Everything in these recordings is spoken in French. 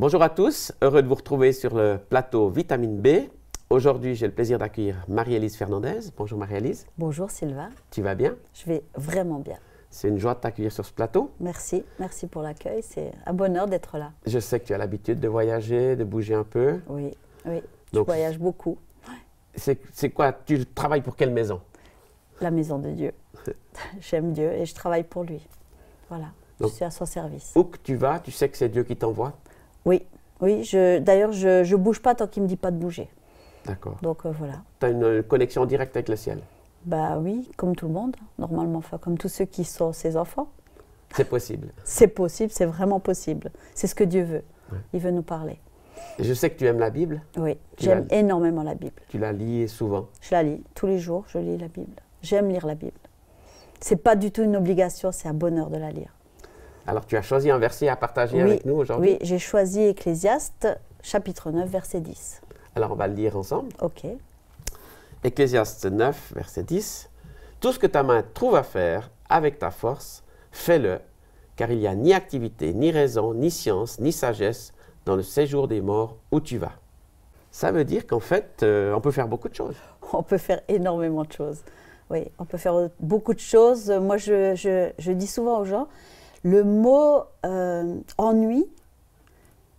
Bonjour à tous, heureux de vous retrouver sur le plateau Vitamine B. Aujourd'hui, j'ai le plaisir d'accueillir Marie-Élise Fernandez. Bonjour Marie-Élise. Bonjour Sylvain. Tu vas bien? Je vais vraiment bien. C'est une joie de t'accueillir sur ce plateau. Merci, merci pour l'accueil. C'est un bonheur d'être là. Je sais que tu as l'habitude de voyager, de bouger un peu. Oui, oui. Donc, je voyage beaucoup. C'est quoi? Tu travailles pour quelle maison? La maison de Dieu. J'aime Dieu et je travaille pour lui. Voilà, Donc, je suis à son service. Où que tu vas, tu sais que c'est Dieu qui t'envoie? Oui, oui. D'ailleurs, je ne bouge pas tant qu'il ne me dit pas de bouger. D'accord. Donc voilà. Tu as une connexion directe avec le ciel? Bah oui, comme tout le monde, normalement, enfin, comme tous ceux qui sont ses enfants. C'est possible. C'est possible, c'est vraiment possible. C'est ce que Dieu veut. Ouais. Il veut nous parler. Et je sais que tu aimes la Bible. Oui, j'aime énormément la Bible. Tu la lis souvent? Je la lis tous les jours, je lis la Bible. J'aime lire la Bible. C'est pas du tout une obligation, c'est un bonheur de la lire. Alors tu as choisi un verset à partager avec nous aujourd'hui? Oui, j'ai choisi Ecclésiaste, chapitre 9, verset 10. Alors on va le lire ensemble. Ok. Ecclésiaste 9, verset 10. Tout ce que ta main trouve à faire avec ta force, fais-le, car il n'y a ni activité, ni raison, ni science, ni sagesse dans le séjour des morts où tu vas. Ça veut dire qu'en fait, on peut faire beaucoup de choses. On peut faire énormément de choses. Oui, on peut faire beaucoup de choses. Moi, je dis souvent aux gens, le mot ennui,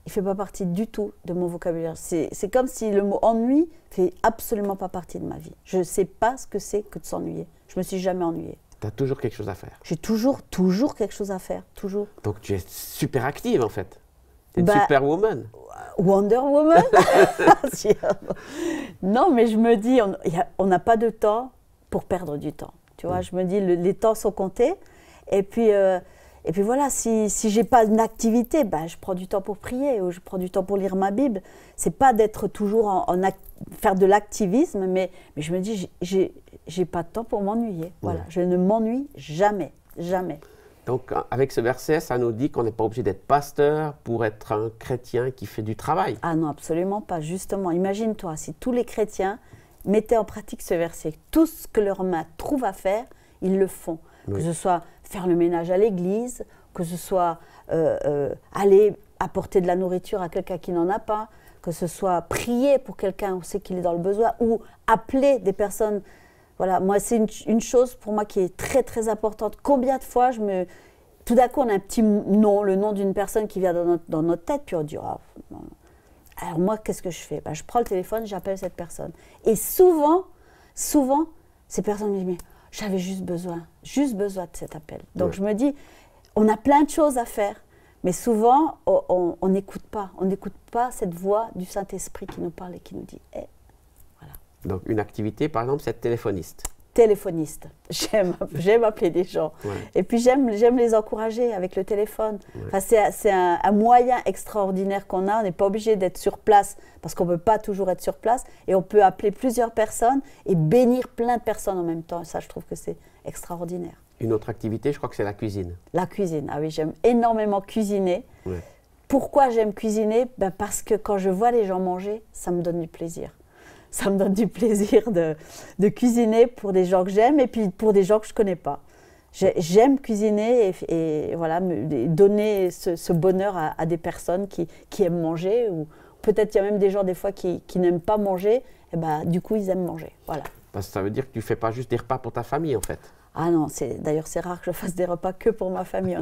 il ne fait pas partie du tout de mon vocabulaire. C'est comme si le mot ennui ne fait absolument pas partie de ma vie. Je ne sais pas ce que c'est que de s'ennuyer. Je ne me suis jamais ennuyée. Tu as toujours quelque chose à faire. J'ai toujours quelque chose à faire, toujours. Donc tu es super active en fait. Tu es une superwoman. Wonder Woman. Non, mais je me dis, on n'a pas de temps pour perdre du temps. Tu vois, je me dis, les temps sont comptés. Et puis voilà, si je n'ai pas une activité, ben, je prends du temps pour prier ou je prends du temps pour lire ma Bible. Ce n'est pas d'être toujours faire de l'activisme, mais je me dis, j'ai pas de temps pour m'ennuyer. Voilà, je ne m'ennuie jamais, jamais. Donc, avec ce verset, ça nous dit qu'on n'est pas obligé d'être pasteur pour être un chrétien qui fait du travail. Ah non, absolument pas. Justement, imagine-toi, si tous les chrétiens mettaient en pratique ce verset, tout ce que leurs mains trouvent à faire, ils le font. Oui. Que ce soit faire le ménage à l'église, que ce soit aller apporter de la nourriture à quelqu'un qui n'en a pas, que ce soit prier pour quelqu'un, on sait qu'il est dans le besoin, ou appeler des personnes. Voilà, moi, c'est une chose pour moi qui est très, très importante. Combien de fois tout d'un coup, on a un petit nom, le nom d'une personne qui vient dans notre tête, puis on dit, oh, non. Alors moi, qu'est-ce que je fais? Ben, je prends le téléphone, j'appelle cette personne. Et souvent, ces personnes me disent, mais j'avais juste besoin de cet appel. Donc je me dis, on a plein de choses à faire, mais souvent, on n'écoute pas cette voix du Saint-Esprit qui nous parle et qui nous dit, hey. Donc, une activité, par exemple, c'est être téléphoniste. Téléphoniste. J'aime appeler des gens. Ouais. Et puis, j'aime les encourager avec le téléphone. Ouais. Enfin, c'est un moyen extraordinaire qu'on a. On n'est pas obligé d'être sur place parce qu'on ne peut pas toujours être sur place. Et on peut appeler plusieurs personnes et bénir plein de personnes en même temps. Et ça, je trouve que c'est extraordinaire. Une autre activité, je crois que c'est la cuisine. La cuisine. Ah oui, j'aime énormément cuisiner. Ouais. Pourquoi j'aime cuisiner? Ben parce que quand je vois les gens manger, ça me donne du plaisir. Ça me donne du plaisir de cuisiner pour des gens que j'aime et puis pour des gens que je ne connais pas. J'aime cuisiner et voilà, donner ce bonheur à des personnes qui aiment manger. Ou peut-être il y a même des gens des fois qui n'aiment pas manger, et ben, du coup ils aiment manger. Voilà. Parce que ça veut dire que tu ne fais pas juste des repas pour ta famille en fait. Ah non, d'ailleurs c'est rare que je fasse des repas que pour ma famille.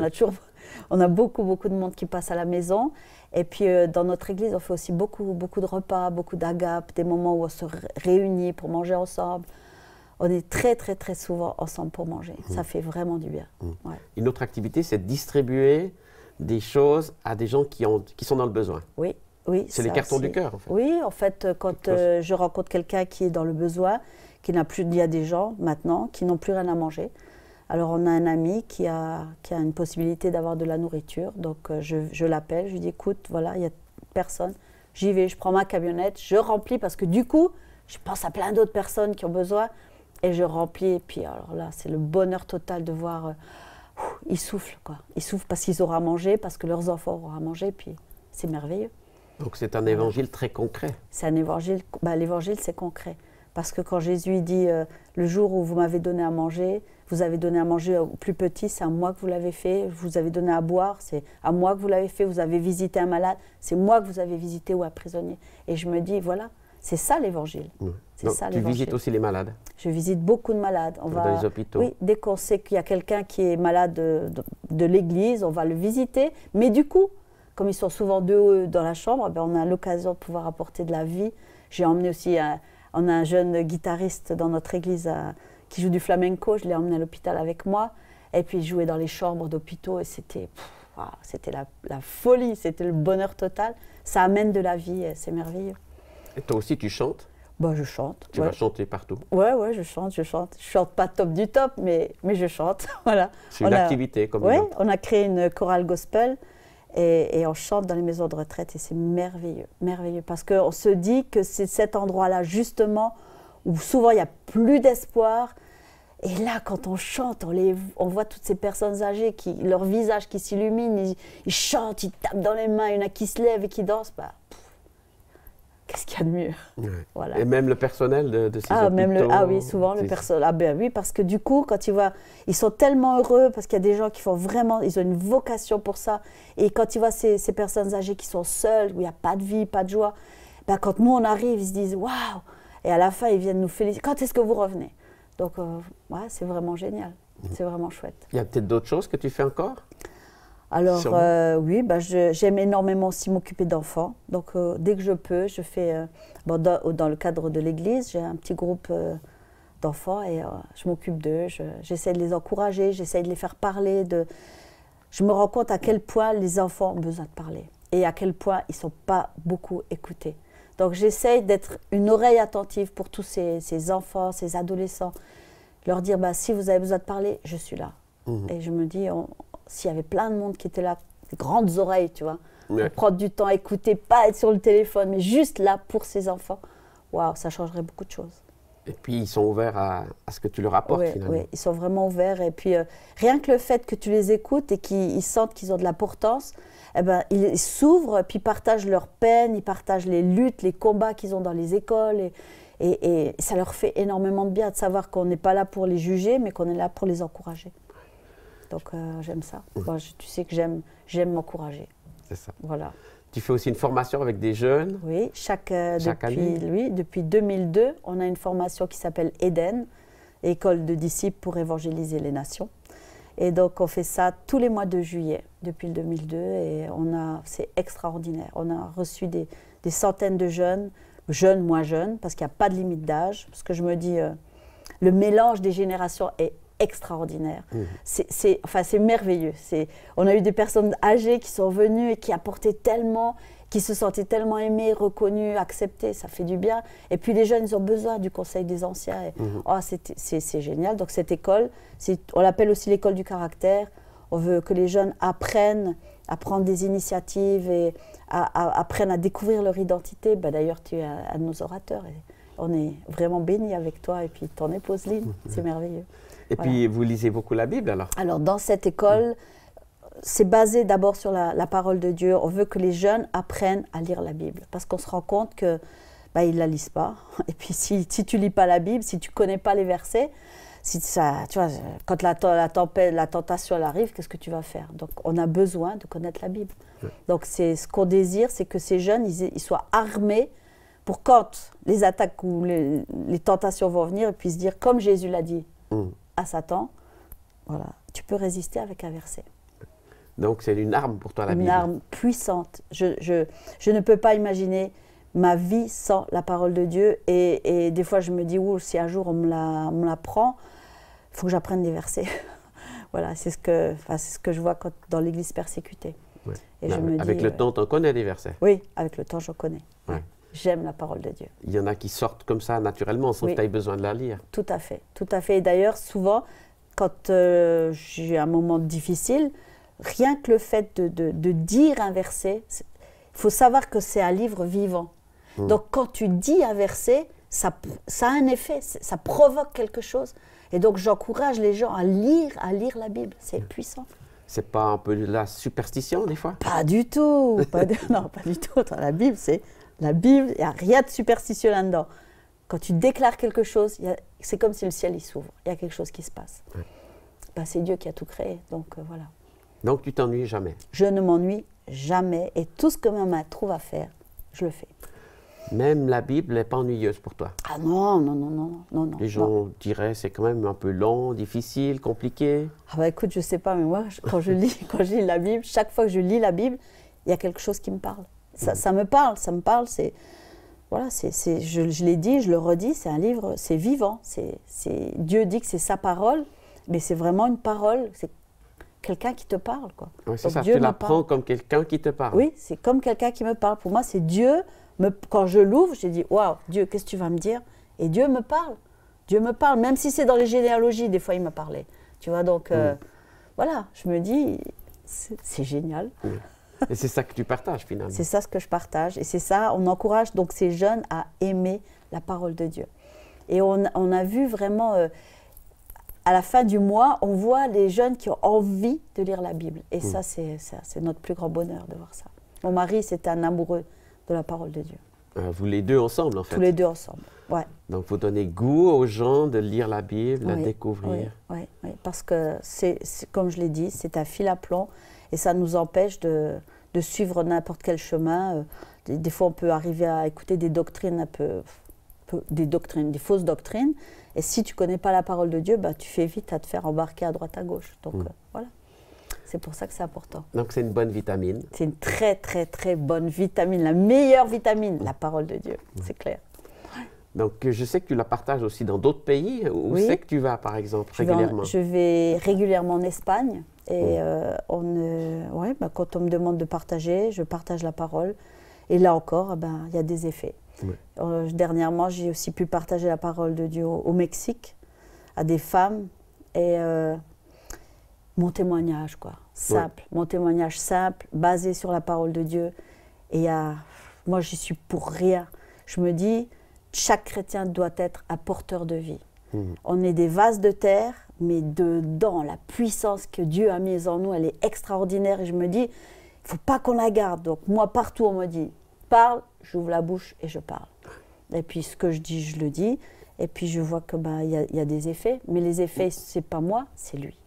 On a beaucoup de monde qui passe à la maison. Et puis dans notre église, on fait aussi beaucoup de repas, beaucoup d'agapes, des moments où on se réunit pour manger ensemble. On est très souvent ensemble pour manger. Ça fait vraiment du bien. Ouais. Une autre activité, c'est de distribuer des choses à des gens qui sont dans le besoin. Oui. C'est les cartons du cœur en fait. Oui, en fait, quand je rencontre quelqu'un qui est dans le besoin, il y a des gens maintenant qui n'ont plus rien à manger. Alors, on a un ami qui a une possibilité d'avoir de la nourriture. Donc, je l'appelle, je lui dis, écoute, voilà, il n'y a personne. J'y vais, je prends ma camionnette, je remplis parce que du coup, je pense à plein d'autres personnes qui ont besoin et je remplis. Et puis, alors là, c'est le bonheur total de voir, ils soufflent, quoi. Ils soufflent parce qu'ils auront à manger, parce que leurs enfants auront à manger, puis c'est merveilleux. Donc, c'est un évangile très concret. C'est un évangile, l'évangile, c'est concret. Parce que quand Jésus dit le jour où vous m'avez donné à manger, vous avez donné à manger aux plus petits, c'est à moi que vous l'avez fait. Vous avez donné à boire, c'est à moi que vous l'avez fait. Vous avez visité un malade, c'est moi que vous avez visité ou un prisonnier. Et je me dis, voilà, c'est ça l'évangile. C'est ça l'évangile. Tu visites aussi les malades? Je visite beaucoup de malades. Dans les hôpitaux? Oui, dès qu'on sait qu'il y a quelqu'un qui est malade de l'église, on va le visiter. Mais du coup, comme ils sont souvent deux dans la chambre, ben on a l'occasion de pouvoir apporter de la vie. J'ai emmené aussi, on a un jeune guitariste dans notre église qui joue du flamenco, je l'ai emmené à l'hôpital avec moi. Et puis il jouait dans les chambres d'hôpitaux et c'était la folie, c'était le bonheur total. Ça amène de la vie, c'est merveilleux. Et toi aussi tu chantes? Bah, je chante. Tu vas chanter partout? Ouais, je chante. Je chante pas top du top, mais je chante. Voilà. C'est une activité comme une autre. On a créé une chorale gospel et on chante dans les maisons de retraite et c'est merveilleux, merveilleux. Parce qu'on se dit que c'est cet endroit-là, justement, où souvent il n'y a plus d'espoir. Et là, quand on chante, on voit toutes ces personnes âgées, leur visage qui s'illumine, ils chantent, ils tapent dans les mains, il y en a qui se lèvent et qui dansent. Bah, qu'est-ce qu'il y a de mieux? Voilà. Et même le personnel de ces hôpitaux? Oui, souvent le personnel. Ah ben oui, parce que du coup, quand tu vois, ils sont tellement heureux, parce qu'il y a des gens qui font vraiment, ils ont une vocation pour ça. Et quand tu vois ces personnes âgées qui sont seules, où il n'y a pas de vie, pas de joie, ben quand nous on arrive, ils se disent waouh! Et à la fin, ils viennent nous féliciter. Quand est-ce que vous revenez? Donc, c'est vraiment génial. C'est vraiment chouette. Il y a peut-être d'autres choses que tu fais encore? Alors, oui, j'aime énormément aussi m'occuper d'enfants. Donc, dès que je peux, je fais, dans le cadre de l'église, j'ai un petit groupe d'enfants et je m'occupe d'eux. J'essaie de les encourager, j'essaie de les faire parler. Je me rends compte à quel point les enfants ont besoin de parler et à quel point ils ne sont pas beaucoup écoutés. Donc, j'essaie d'être une oreille attentive pour tous ces enfants, ces adolescents. Leur dire, si vous avez besoin de parler, je suis là. Et je me dis, s'il y avait plein de monde qui était là, des grandes oreilles, tu vois, pour prendre du temps, écouter, pas être sur le téléphone, mais juste là pour ces enfants, waouh, ça changerait beaucoup de choses. Et puis, ils sont ouverts à ce que tu leur apportes, finalement. Oui, ils sont vraiment ouverts. Et puis, rien que le fait que tu les écoutes et qu'ils sentent qu'ils ont de l'importance, ils s'ouvrent, puis ils partagent leurs peines, ils partagent les luttes, les combats qu'ils ont dans les écoles. Et ça leur fait énormément de bien de savoir qu'on n'est pas là pour les juger, mais qu'on est là pour les encourager. Donc, j'aime ça. Moi, tu sais que j'aime m'encourager. C'est ça. Voilà. Tu fais aussi une formation avec des jeunes? Oui, depuis 2002, on a une formation qui s'appelle Eden, École de disciples pour évangéliser les nations. Et donc, on fait ça tous les mois de juillet, depuis le 2002, et c'est extraordinaire. On a reçu des centaines de jeunes, moins jeunes, parce qu'il n'y a pas de limite d'âge, parce que je me dis, le mélange des générations est extraordinaire. C'est merveilleux. On a eu des personnes âgées qui sont venues et qui apportaient tellement, qui se sentaient tellement aimées, reconnues, acceptées, ça fait du bien. Et puis les jeunes, ils ont besoin du conseil des anciens. C'est génial. Donc cette école, on l'appelle aussi l'école du caractère. On veut que les jeunes apprennent à prendre des initiatives et apprennent à découvrir leur identité. D'ailleurs, tu es un de nos orateurs. Et on est vraiment bénis avec toi et puis ton épouse Lynn. C'est merveilleux. Et puis, vous lisez beaucoup la Bible, alors? Alors, dans cette école, c'est basé d'abord sur la parole de Dieu. On veut que les jeunes apprennent à lire la Bible. Parce qu'on se rend compte qu'ils ne la lisent pas. Et puis, si tu ne lis pas la Bible, si tu ne connais pas les versets, tu vois, quand la tempête, la tentation elle arrive, qu'est-ce que tu vas faire? Donc, on a besoin de connaître la Bible. Donc, ce qu'on désire, c'est que ces jeunes, ils soient armés pour quand les attaques ou les tentations vont venir, ils puissent dire, comme Jésus l'a dit, à Satan, voilà, tu peux résister avec un verset. Donc c'est une arme pour toi, la Bible. Une arme puissante. Je ne peux pas imaginer ma vie sans la parole de Dieu. Et des fois, je me dis, si un jour on me la prend, il faut que j'apprenne des versets. Voilà, c'est ce que je vois dans l'Église persécutée. Ouais. Et avec le temps, tu en connais des versets? Oui, avec le temps, j'en connais. Ouais. J'aime la parole de Dieu. Il y en a qui sortent comme ça naturellement, sans que tu aies besoin de la lire. Tout à fait, tout à fait. Et d'ailleurs, souvent, quand j'ai un moment difficile, rien que le fait de dire un verset, il faut savoir que c'est un livre vivant. Donc, quand tu dis un verset, ça a un effet, ça provoque quelque chose. Et donc, j'encourage les gens à lire la Bible. C'est puissant. C'est pas un peu de la superstition, des fois? Pas du tout. Non, pas du tout. Dans la Bible, il n'y a rien de superstitieux là-dedans. Quand tu déclares quelque chose, c'est comme si le ciel il s'ouvre. Il y a quelque chose qui se passe. Ouais. Ben, c'est Dieu qui a tout créé, donc voilà. Donc tu t'ennuies jamais? Je ne m'ennuie jamais et tout ce que ma main trouve à faire, je le fais. Même la Bible n'est pas ennuyeuse pour toi? Ah non, non, non, non, non, non. Les gens diraient c'est quand même un peu long, difficile, compliqué. Ah bah écoute, je sais pas, mais moi, quand je lis la Bible, chaque fois que je lis la Bible, il y a quelque chose qui me parle. Ça me parle, c'est... Voilà, je l'ai dit, je le redis, c'est un livre, c'est vivant. Dieu dit que c'est sa parole, mais c'est vraiment une parole, c'est quelqu'un qui te parle, quoi. Oui, c'est ça, Dieu tu l'apprends comme quelqu'un qui te parle. Oui, c'est comme quelqu'un qui me parle. Pour moi, c'est Dieu. Quand je l'ouvre, j'ai dit, waouh, Dieu, qu'est-ce que tu vas me dire? Et Dieu me parle. Dieu me parle, même si c'est dans les généalogies, des fois il me parlait. Tu vois, donc voilà, je me dis, c'est génial. Oui. Et c'est ça que tu partages finalement. C'est ça ce que je partage. Et c'est ça, on encourage donc ces jeunes à aimer la parole de Dieu. Et on a vu vraiment, à la fin du mois, on voit les jeunes qui ont envie de lire la Bible. Et ça, c'est notre plus grand bonheur de voir ça. Mon mari, c'était un amoureux de la parole de Dieu. Vous les deux ensemble en fait? Tous les deux ensemble, ouais. Donc vous donnez goût aux gens de lire la Bible, de la découvrir. Oui, parce que comme je l'ai dit, c'est un fil à plomb et ça nous empêche de suivre n'importe quel chemin. Des fois, on peut arriver à écouter des doctrines des fausses doctrines. Et si tu ne connais pas la parole de Dieu, bah, tu fais vite à te faire embarquer à droite à gauche. Donc voilà, c'est pour ça que c'est important. Donc c'est une bonne vitamine. C'est une très très très bonne vitamine, la meilleure vitamine, la parole de Dieu, c'est clair. Donc je sais que tu la partages aussi dans d'autres pays. Où c'est que tu vas par exemple régulièrement? Je vais régulièrement en Espagne. Et quand on me demande de partager, je partage la parole. Et là encore, il y a des effets. Oui. Dernièrement, j'ai aussi pu partager la parole de Dieu au Mexique, à des femmes. Et mon témoignage, quoi, simple. Mon témoignage simple, basé sur la parole de Dieu. Et moi, j'y suis pour rien. Je me dis, chaque chrétien doit être un porteur de vie. On est des vases de terre, mais dedans, la puissance que Dieu a mise en nous, elle est extraordinaire. Et je me dis, il ne faut pas qu'on la garde. Donc moi, partout, on me dit, parle, j'ouvre la bouche et je parle. Et puis ce que je dis, je le dis. Et puis je vois qu'il y a des effets. Mais les effets, ce n'est pas moi, c'est lui.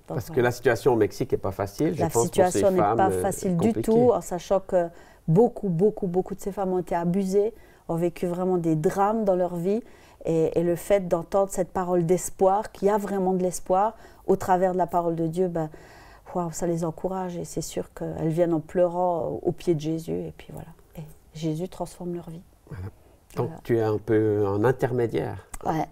Donc, parce que la situation au Mexique n'est pas facile, je pense, pour ces femmes. La situation n'est pas facile du tout, en sachant que beaucoup de ces femmes ont été abusées, ont vécu vraiment des drames dans leur vie. Et le fait d'entendre cette parole d'espoir, qu'il y a vraiment de l'espoir au travers de la parole de Dieu, ça les encourage. Et c'est sûr qu'elles viennent en pleurant au pied de Jésus. Et puis voilà. Et Jésus transforme leur vie. Voilà. Donc tu es un peu un intermédiaire. Ouais,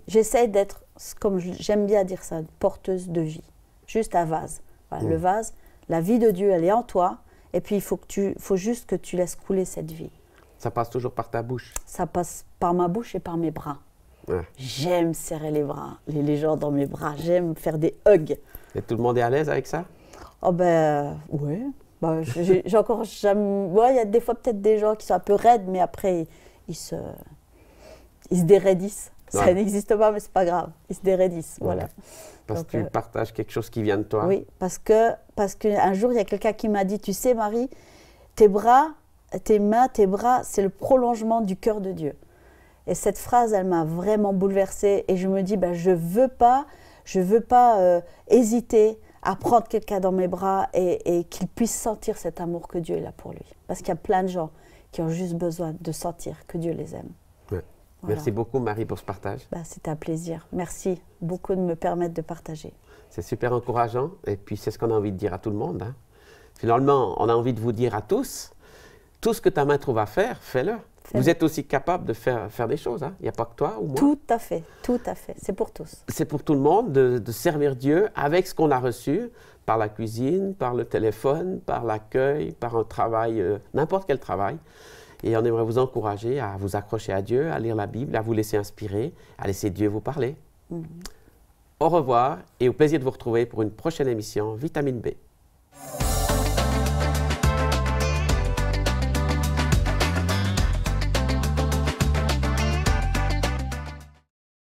j'essaie d'être, comme j'aime bien dire ça, porteuse de vie. Juste un vase. Voilà, le vase, la vie de Dieu, elle est en toi. Et puis il faut juste que tu laisses couler cette vie. Ça passe toujours par ta bouche? Ça passe par ma bouche et par mes bras. Ouais. J'aime serrer les bras, les gens dans mes bras. J'aime faire des hugs. Et tout le monde est à l'aise avec ça? Oh oui. J'ai encore jamais... Ouais, il y a des fois peut-être des gens qui sont un peu raides, mais après, ils se déraidissent. Ça n'existe pas, mais c'est pas grave. Ils se déraidissent, voilà. Parce que tu partages quelque chose qui vient de toi? Oui, parce qu'un jour, il y a quelqu'un qui m'a dit, tu sais, Marie, tes bras... tes mains, tes bras, c'est le prolongement du cœur de Dieu. Et cette phrase, elle m'a vraiment bouleversée. Et je me dis, je veux pas hésiter à prendre quelqu'un dans mes bras et qu'il puisse sentir cet amour que Dieu est là pour lui. Parce qu'il y a plein de gens qui ont juste besoin de sentir que Dieu les aime. Ouais. Voilà. Merci beaucoup, Marie, pour ce partage. C'était un plaisir. Merci beaucoup de me permettre de partager. C'est super encourageant. Et puis, c'est ce qu'on a envie de dire à tout le monde. Hein. Finalement, on a envie de vous dire à tous, tout ce que ta main trouve à faire, fais-le. Vous êtes aussi capable de faire des choses. Hein. Il n'y a pas que toi ou moi. Tout à fait, tout à fait. C'est pour tous. C'est pour tout le monde de servir Dieu avec ce qu'on a reçu, par la cuisine, par le téléphone, par l'accueil, par un travail, n'importe quel travail. Et on aimerait vous encourager à vous accrocher à Dieu, à lire la Bible, à vous laisser inspirer, à laisser Dieu vous parler. Au revoir et au plaisir de vous retrouver pour une prochaine émission Vitamine B.